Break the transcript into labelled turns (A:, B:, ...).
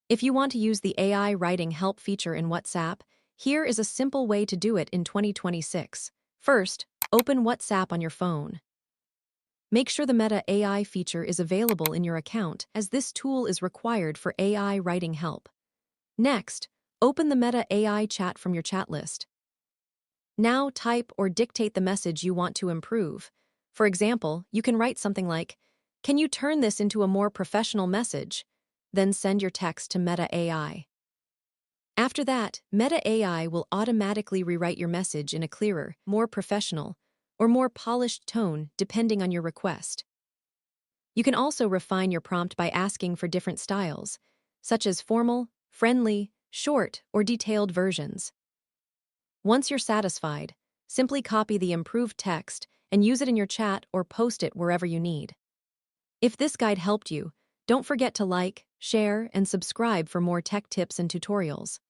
A: If you want to use the AI writing help feature in WhatsApp, here is a simple way to do it in 2026. First, open WhatsApp on your phone. Make sure the Meta AI feature is available in your account, as this tool is required for AI writing help. Next, open the Meta AI chat from your chat list. Now type or dictate the message you want to improve. For example, you can write something like, "Can you turn this into a more professional message?" Then send your text to Meta AI. After that, Meta AI will automatically rewrite your message in a clearer, more professional, or more polished tone depending on your request. You can also refine your prompt by asking for different styles, such as formal, friendly, short, or detailed versions. Once you're satisfied, simply copy the improved text and use it in your chat or post it wherever you need. If this guide helped you, don't forget to like, share, and subscribe for more tech tips and tutorials.